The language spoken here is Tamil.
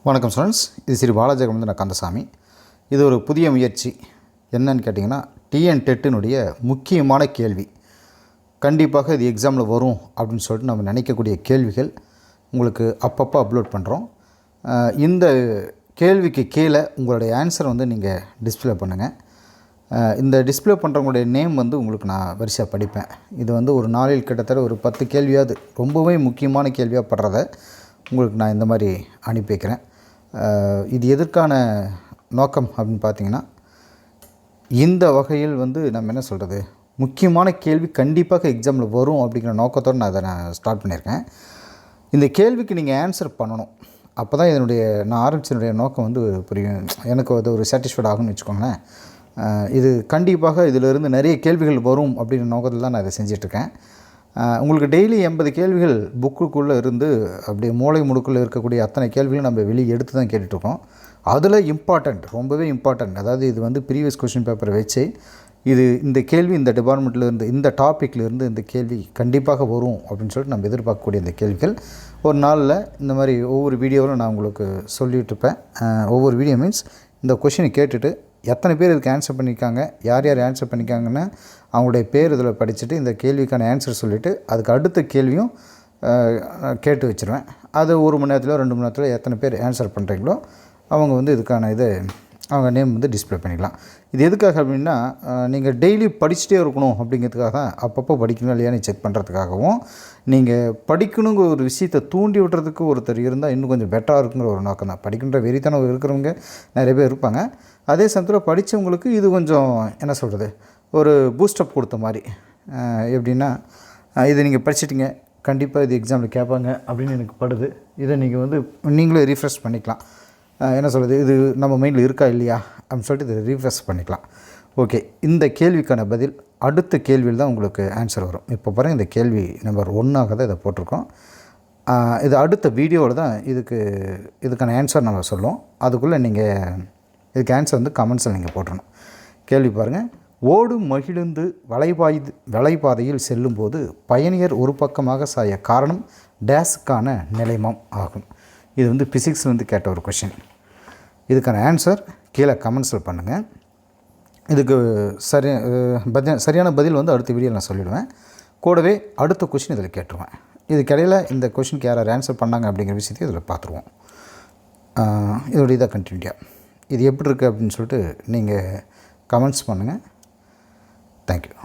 வணக்கம் ஸ்டூடெண்ட்ஸ், இது ஸ்ரீ பாலாஜி கந்தசாமி. இது ஒரு புதிய முயற்சி. என்னன்னு கேட்டிங்கன்னா, TN-TET முக்கியமான கேள்வி கண்டிப்பாக இது எக்ஸாமில் வரும் அப்படின்னு சொல்லிட்டு நம்ம நினைக்கக்கூடிய கேள்விகள் உங்களுக்கு அப்பப்போ அப்லோட் பண்ணுறோம். இந்த கேள்விக்கு கீழே உங்களுடைய ஆன்சர் நீங்கள் டிஸ்பிளே பண்ணுங்கள். இந்த டிஸ்பிளே பண்ணுறவங்களுடைய நேம் உங்களுக்கு நான் வரிசையாக படிப்பேன். இது ஒரு நாளில் கிட்டத்தட்ட ஒரு 10 கேள்வியாவது ரொம்பவே முக்கியமான கேள்வியாக படுறத உங்களுக்கு நான் இந்த மாதிரி அனுப்பி வைக்கிறேன். இது எதற்கான நோக்கம் அப்படின்னு பார்த்தீங்கன்னா, இந்த வகையில் நம்ம என்ன சொல்கிறது, முக்கியமான கேள்வி கண்டிப்பாக எக்ஸாமில் வரும் அப்படிங்கிற நோக்கத்தோடு நான் ஸ்டார்ட் பண்ணியிருக்கேன். இந்த கேள்விக்கு நீங்கள் ஆன்சர் பண்ணணும். அப்போ தான் நான் ஆரம்பிச்சனுடைய நோக்கம் புரியும், எனக்கு அது ஒரு சாட்டிஸ்ஃபைட் ஆகும்னு வச்சுக்கோங்களேன். இது கண்டிப்பாக இதிலிருந்து நிறைய கேள்விகள் வரும் அப்படிங்கிற நோக்கத்தில் தான் நான் இதை செஞ்சிட்ருக்கேன். உங்களுக்கு டெய்லி 80 கேள்விகள் புக்குக்குள்ளே இருந்து அப்படியே மூளை முடுக்குள்ளே இருக்கக்கூடிய அத்தனை கேள்விகளும் நம்ம வெளியே எடுத்து தான் கேட்டுட்ருக்கோம். அதில் ரொம்பவே இம்பார்ட்டண்ட், அதாவது இது ப்ரீவியஸ் கொஸ்டின் பேப்பரை வச்சு இந்த கேள்வி இந்த டிபார்ட்மெண்ட்லேருந்து இந்த டாப்பிக்லேருந்து இந்த கேள்வி கண்டிப்பாக வரும் அப்படின்னு சொல்லிட்டு நம்ம எதிர்பார்க்கக்கூடிய இந்த கேள்விகள் ஒரு நாளில் இந்த மாதிரி ஒவ்வொரு வீடியோவிலும் நான் உங்களுக்கு சொல்லிகிட்ருப்பேன். ஒவ்வொரு வீடியோ மீன்ஸ் இந்த கொஷினை கேட்டுட்டு எத்தனை பேர் இதுக்கு ஆன்சர் பண்ணியிருக்காங்க, யார் யார் ஆன்சர் பண்ணியிருக்காங்கன்னு அவங்களுடைய பேர் இதில் படிச்சுட்டு இந்த கேள்விக்கான ஆன்சர் சொல்லிவிட்டு அதுக்கு அடுத்த கேள்வியும் கேட்டு வச்சுருவேன். அது 1 மணி நேரத்தில் 2 மணி நேரத்தில் எத்தனை பேர் ஆன்சர் பண்ணுறீங்களோ அவங்க இதுக்கான அவங்க நேம் டிஸ்பிளே பண்ணிக்கலாம். இது எதுக்காக அப்படின்னா, நீங்கள் டெய்லி படிச்சுட்டே இருக்கணும் அப்படிங்கிறதுக்காக தான், அப்பப்போ படிக்கணும் இல்லையான்னு செக் பண்ணுறதுக்காகவும், நீங்கள் படிக்கணுங்கிற ஒரு விஷயத்தை தூண்டி விட்டுறதுக்கு ஒருத்தர் இருந்தால் இன்னும் கொஞ்சம் பெட்டராக இருக்குங்கிற ஒரு நோக்கம் தான். படிக்கின்ற வெறித்தனம் இருக்கிறவங்க நிறைய பேர் இருப்பாங்க. அதே சமயத்தில் படித்தவங்களுக்கு இது கொஞ்சம் என்ன சொல்கிறது, ஒரு பூஸ்டப் கொடுத்த மாதிரி. எப்படின்னா, இதை நீங்கள் படிச்சிட்டிங்க, கண்டிப்பாக இது எக்ஸாமில் கேட்பாங்க அப்படின்னு எனக்கு படுது. இதை நீங்கள் நீங்களே ரீஃப்ரெஷ் பண்ணிக்கலாம். என்ன சொல்கிறது, இது நம்ம மைண்டில் இருக்கா இல்லையா அப்படின்னு சொல்லிட்டு இதை ரீஃப்ரெஷ் பண்ணிக்கலாம். ஓகே, இந்த கேள்விக்கான பதில் அடுத்த கேள்வியில் தான் உங்களுக்கு ஆன்சர் வரும். இப்போ பாருங்கள், இந்த கேள்வி நம்பர் 1ஆக தான் இதை போட்டிருக்கோம். இது அடுத்த வீடியோவில் தான் இதுக்கான ஆன்சர் நம்ம சொல்லுவோம். அதுக்குள்ளே நீங்கள் இதுக்கு ஆன்சர் கமெண்ட்ஸில் நீங்கள் போட்டுடணும். கேள்வி பாருங்கள். ஓடு மகிழ்ந்து வலைப்பாதையில் செல்லும்போது பயணியர் ஒரு பக்கமாக சாய காரணம் டேஸுக்கான நிலைமம் ஆகும். இது பிசிக்ஸ் கேட்ட ஒரு கொஷின். இதுக்கான ஆன்சர் கீழே கமெண்ட்ஸில் பண்ணுங்கள். இதுக்கு சரியான பதில் அடுத்த வீடியோவில் நான் சொல்லிவிடுவேன். கூடவே அடுத்த கொஷின் இதில் கேட்டுருவேன். இதுக்கிடையில் இந்த கொஷினுக்கு யார் ஆன்சர் பண்ணாங்க அப்படிங்கிற விஷயத்தையும் இதில் பார்த்துருவோம். இதோடைய இதாக கண்டினியூட்டியாக இது எப்படி இருக்குது அப்படின்னு சொல்லிட்டு நீங்கள் கமெண்ட்ஸ் பண்ணுங்கள். தேங்க்யூ.